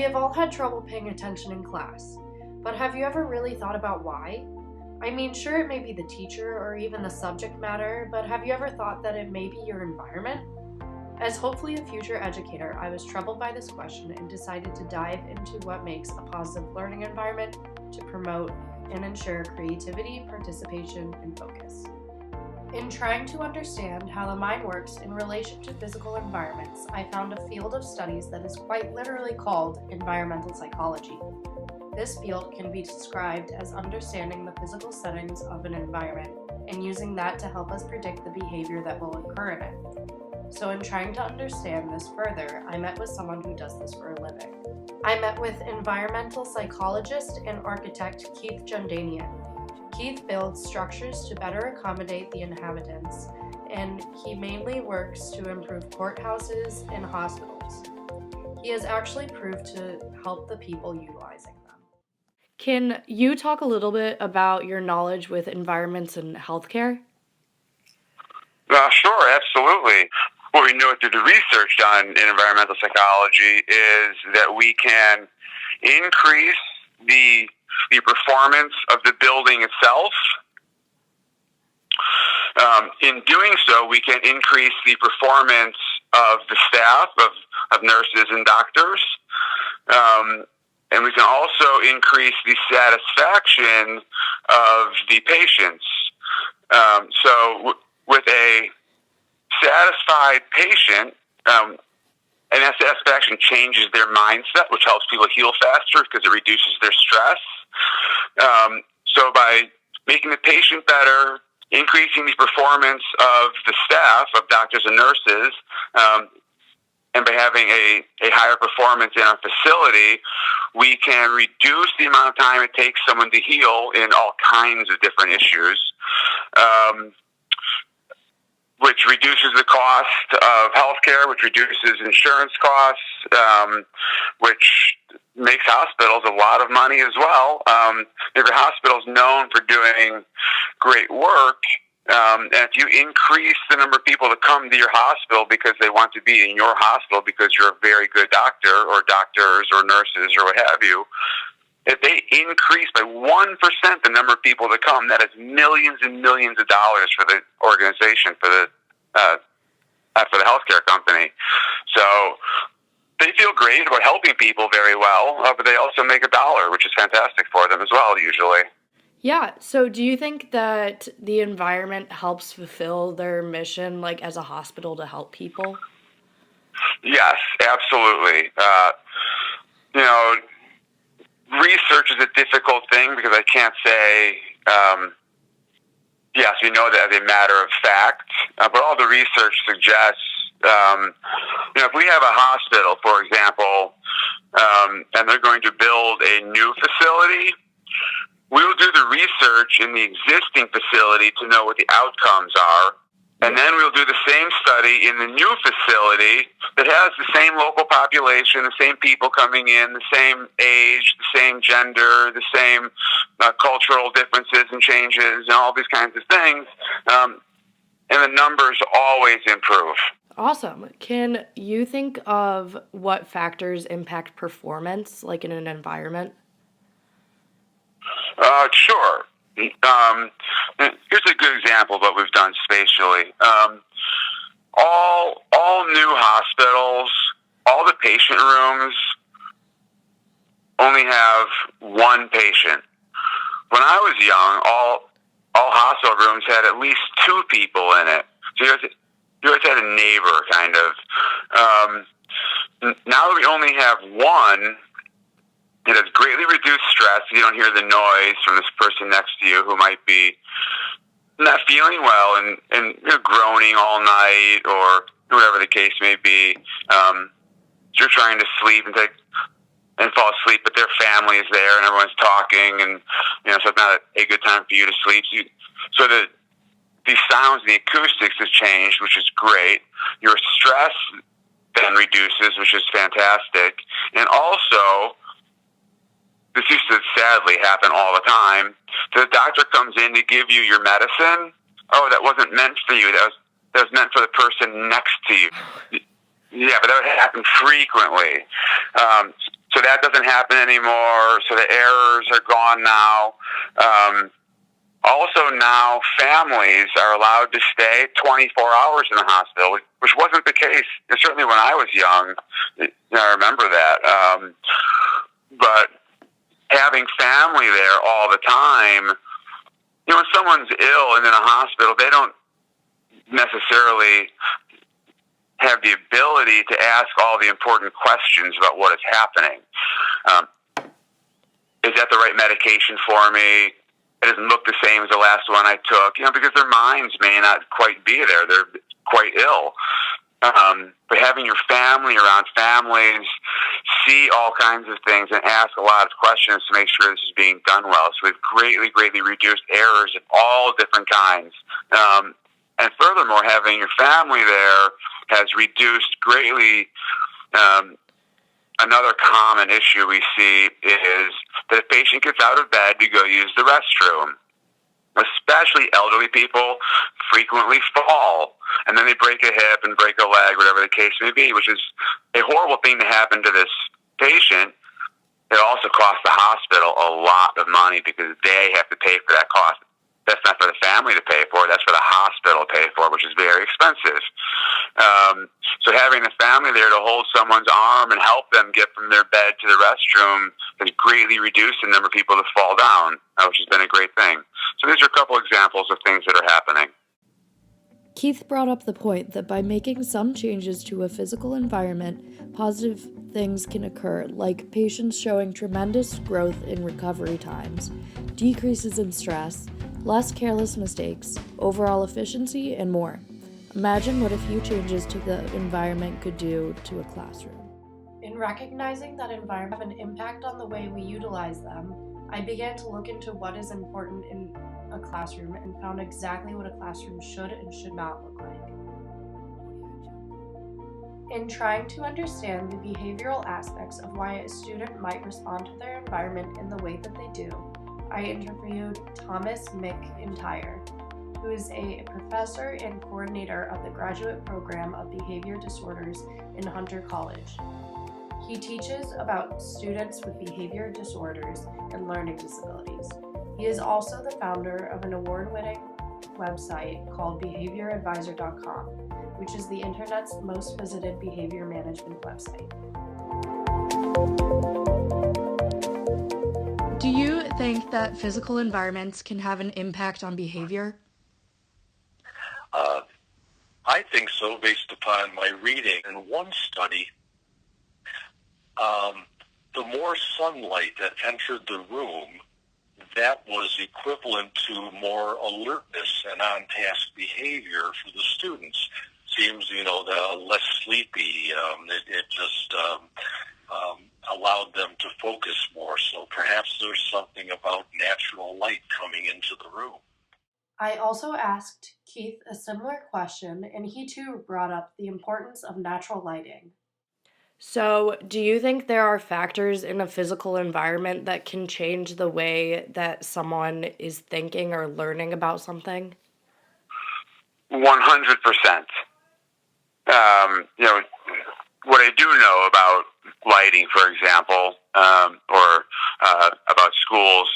We have all had trouble paying attention in class, but have you ever really thought about why? I mean, sure, it may be the teacher or even the subject matter, but have you ever thought that it may be your environment? As hopefully a future educator, I was troubled by this question and decided to dive into what makes a positive learning environment to promote and ensure creativity, participation, and focus. In trying to understand how the mind works in relation to physical environments, I found a field of studies that is quite literally called environmental psychology. This field can be described as understanding the physical settings of an environment and using that to help us predict the behavior that will occur in it. So in trying to understand this further, I met with someone who does this for a living. I met with environmental psychologist and architect Keith Jundanian. Keith builds structures to better accommodate the inhabitants, and he mainly works to improve courthouses and hospitals. He has actually proved to help the people utilizing them. Can you talk a little bit about your knowledge with environments and healthcare? Sure, absolutely. What we know through the research done in environmental psychology is that we can increase the performance of the building itself. In doing so, we can increase the performance of the staff, of nurses and doctors. And we can also increase the satisfaction of the patients. With a satisfied patient, and that satisfaction changes their mindset, which helps people heal faster because it reduces their stress. So by making the patient better, increasing the performance of the staff, of doctors and nurses, and by having a higher performance in our facility, we can reduce the amount of time it takes someone to heal in all kinds of different issues, which reduces the cost of healthcare, which reduces insurance costs, which makes hospitals a lot of money as well. Every hospital is known for doing great work. And if you increase the number of people that come to your hospital because they want to be in your hospital because you're a very good doctor or doctors or nurses or what have you, if they increase by 1% the number of people that come, that is millions and millions of dollars for the organization, for the healthcare company. So they feel great about helping people very well, but they also make a dollar, which is fantastic for them as well, usually. Yeah, so do you think that the environment helps fulfill their mission, like as a hospital, to help people? Yes, absolutely. Research is a difficult thing because I can't say, yes, we know that as a matter of fact, but all the research suggests, if we have a hospital, for example, and they're going to build a new facility, we will do the research in the existing facility to know what the outcomes are. And then we'll do the same study in the new facility that has the same local population, the same people coming in, the same age, the same gender, the same cultural differences and changes and all these kinds of things. And the numbers always improve. Awesome. Can you think of what factors impact performance, like in an environment? Sure. Here's a good example of what we've done spatially. All new hospitals, all the patient rooms only have one patient. When I was young, all hospital rooms had at least two people in it. So you always had a neighbor, kind of. Now that we only have one, it has greatly reduced stress. You don't hear the noise from this person next to you who might be not feeling well and groaning all night or whatever the case may be. You're trying to sleep and fall asleep, but their family is there and everyone's talking, and so it's not a good time for you to sleep. So the sounds, the acoustics has changed, which is great. Your stress then reduces, which is fantastic, and also, this used to sadly happen all the time. The doctor comes in to give you your medicine. Oh, that wasn't meant for you. That was meant for the person next to you. Yeah, but that would happen frequently. So that doesn't happen anymore. So the errors are gone now. Also now families are allowed to stay 24 hours in the hospital, which wasn't the case. And certainly when I was young, I remember that. But having family there all the time, when someone's ill and in a hospital, they don't necessarily have the ability to ask all the important questions about what is happening. Is that the right medication for me? It doesn't look the same as the last one I took, because their minds may not quite be there. They're quite ill. But having your family around, families see all kinds of things and ask a lot of questions to make sure this is being done well. So we've greatly, greatly reduced errors of all different kinds. And furthermore, having your family there has reduced greatly. Another common issue we see is that a patient gets out of bed to go use the restroom. Especially elderly people frequently fall, and then they break a hip and break a leg, whatever the case may be, which is a horrible thing to happen to this patient. It also costs the hospital a lot of money because they have to pay for that cost. That's not for the family to pay for, that's for the hospital to pay for, which is very expensive. So having the family there to hold someone's arm and help them get from their bed to the restroom has greatly reduced the number of people that fall down, which has been a great thing. So these are a couple examples of things that are happening. Keith brought up the point that by making some changes to a physical environment, positive things can occur, like patients showing tremendous growth in recovery times, decreases in stress, less careless mistakes, overall efficiency, and more. Imagine what a few changes to the environment could do to a classroom. In recognizing that environments have an impact on the way we utilize them, I began to look into what is important in a classroom and found exactly what a classroom should and should not look like. In trying to understand the behavioral aspects of why a student might respond to their environment in the way that they do, I interviewed Thomas McIntyre, who is a professor and coordinator of the graduate program of behavior disorders in Hunter College. He teaches about students with behavior disorders and learning disabilities. He is also the founder of an award-winning website called BehaviorAdvisor.com, which is the internet's most visited behavior management website. Do you think that physical environments can have an impact on behavior? I think so, based upon my reading. In one study, the more sunlight that entered the room, that was equivalent to more alertness and on-task behavior for the students. Seems, the less sleepy, it just allowed them to focus more. So perhaps there's something about natural light coming into the room. I also asked Keith a similar question, and he too brought up the importance of natural lighting. So, do you think there are factors in a physical environment that can change the way that someone is thinking or learning about something? 100%. What I do know about lighting, for example, or about schools,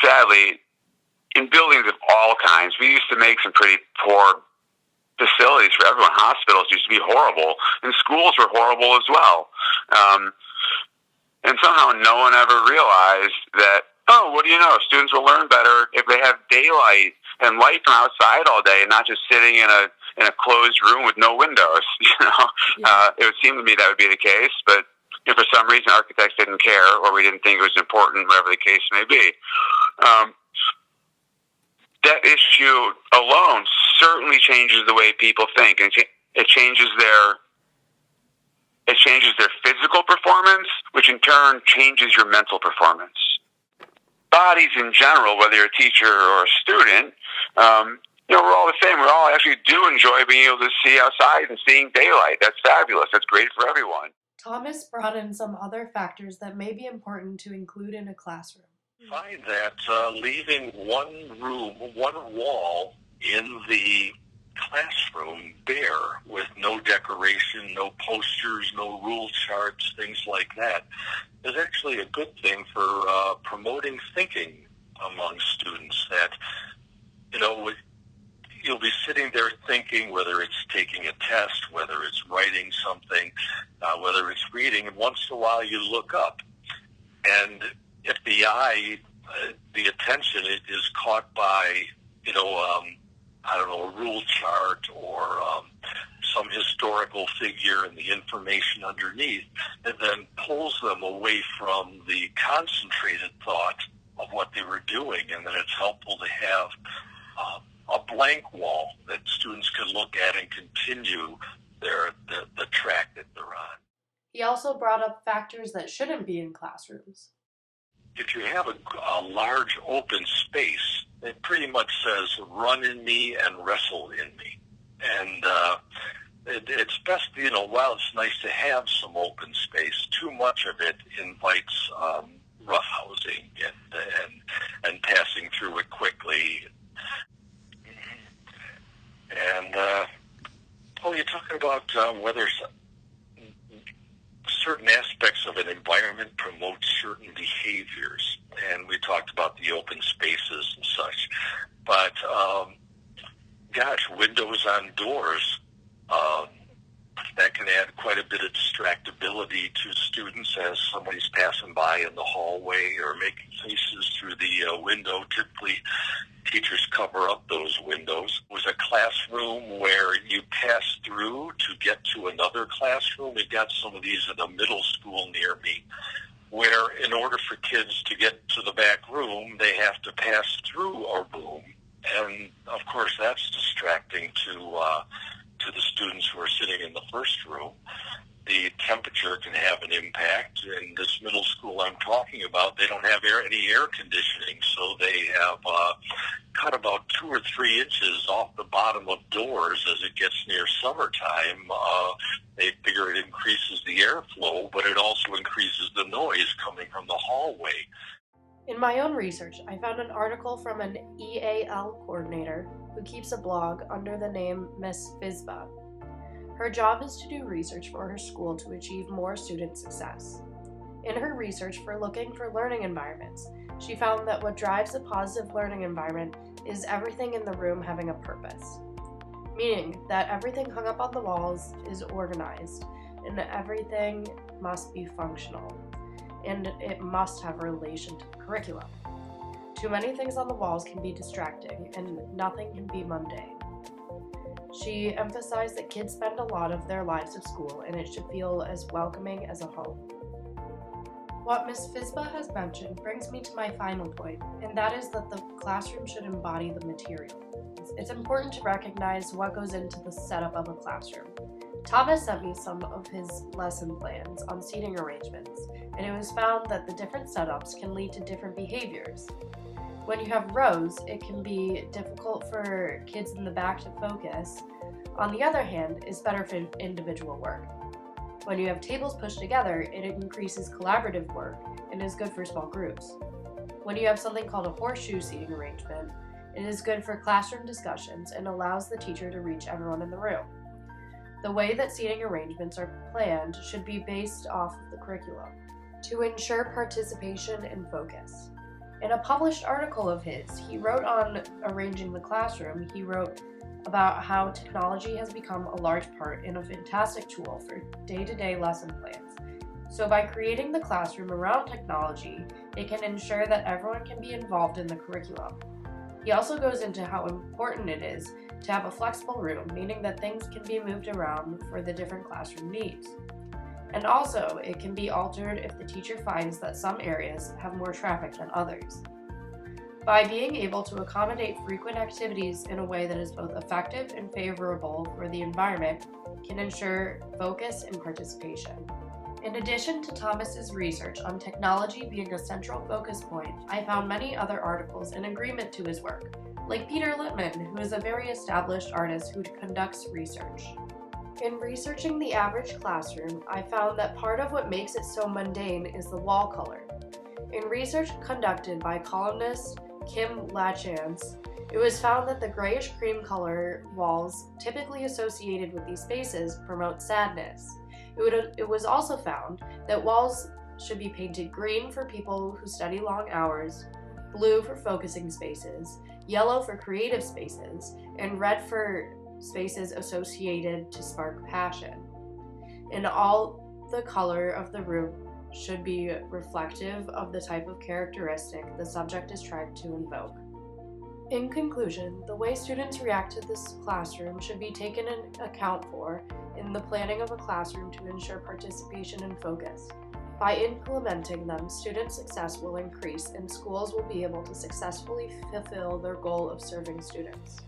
sadly, in buildings of all kinds, we used to make some pretty poor facilities for everyone. Hospitals used to be horrible, and schools were horrible as well. And somehow no one ever realized that, what do you know? Students will learn better if they have daylight and light from outside all day and not just sitting in a closed room with no windows. It would seem to me that would be the case, but for some reason architects didn't care, or we didn't think it was important, whatever the case may be. That issue alone certainly changes the way people think, and it changes their physical performance, which in turn changes your mental performance. Bodies in general, whether you're a teacher or a student, we're all the same. We all actually do enjoy being able to see outside and seeing daylight. That's fabulous. That's great for everyone. Thomas brought in some other factors that may be important to include in a classroom. I find that leaving one wall in the classroom bare with no decoration, no posters, no rule charts, things like that, is actually a good thing for promoting thinking among students. That, you'll be sitting there thinking, whether it's taking a test, whether it's writing something, whether it's reading, and once in a while you look up. And if the eye, the attention is caught by, a rule chart or some historical figure and the information underneath, it then pulls them away from the concentrated thought of what they were doing, and then it's helpful to have a blank wall that students can look at and continue the track that they're on. He also brought up factors that shouldn't be in classrooms. If you have a large open space, it pretty much says run in me and wrestle in me. And it's best, while it's nice to have some open space, too much of it invites roughhousing and passing through it quickly. And, you're talking about whether certain aspects of an environment promote certain behaviors, and we talked about the open spaces and such. But, windows on doors, that can add quite a bit of distractibility to students as somebody's passing by in the hallway or making faces through the window. Typically, teachers cover up those windows. It was a classroom where you pass through to get to another classroom. We got some of these at a middle school near me, where in order for kids to get to the back room, they have to pass through a room. And, of course, that's distracting to the students who are sitting in the first room. The temperature can have an impact. In this middle school I'm talking about, they don't have any air conditioning, so they have cut about 2 or 3 inches off the bottom of doors as it gets near summertime. They figure it increases the airflow, but it also increases the noise coming from the hallway. In my own research, I found an article from an EAL coordinator who keeps a blog under the name Miss Fizba. Her job is to do research for her school to achieve more student success. In her research for looking for learning environments, she found that what drives a positive learning environment is everything in the room having a purpose, meaning that everything hung up on the walls is organized, and everything must be functional, and it must have a relation to the curriculum. Too many things on the walls can be distracting, and nothing can be mundane. She emphasized that kids spend a lot of their lives at school, and it should feel as welcoming as a home. What Ms. Fizba has mentioned brings me to my final point, and that is that the classroom should embody the material. It's important to recognize what goes into the setup of a classroom. Thomas sent me some of his lesson plans on seating arrangements, and it was found that the different setups can lead to different behaviors. When you have rows, it can be difficult for kids in the back to focus. On the other hand, it's better for individual work. When you have tables pushed together, it increases collaborative work and is good for small groups. When you have something called a horseshoe seating arrangement, it is good for classroom discussions and allows the teacher to reach everyone in the room. The way that seating arrangements are planned should be based off of the curriculum to ensure participation and focus. In a published article of his, he wrote on arranging the classroom, he wrote about how technology has become a large part and a fantastic tool for day-to-day lesson plans. So by creating the classroom around technology, it can ensure that everyone can be involved in the curriculum. He also goes into how important it is to have a flexible room, meaning that things can be moved around for the different classroom needs. And also, it can be altered if the teacher finds that some areas have more traffic than others. By being able to accommodate frequent activities in a way that is both effective and favorable for the environment can ensure focus and participation. In addition to Thomas's research on technology being a central focus point, I found many other articles in agreement to his work, like Peter Littman, who is a very established artist who conducts research. In researching the average classroom, I found that part of what makes it so mundane is the wall color. In research conducted by columnist Kim Lachance, It was found that the grayish cream color walls typically associated with these spaces promote sadness. It was also found that walls should be painted green for people who study long hours, blue for focusing spaces, yellow for creative spaces, and red for spaces associated to spark passion. And all the color of the room should be reflective of the type of characteristic the subject is trying to invoke. In conclusion, the way students react to this classroom should be taken into account for in the planning of a classroom to ensure participation and focus. By implementing them, student success will increase and schools will be able to successfully fulfill their goal of serving students.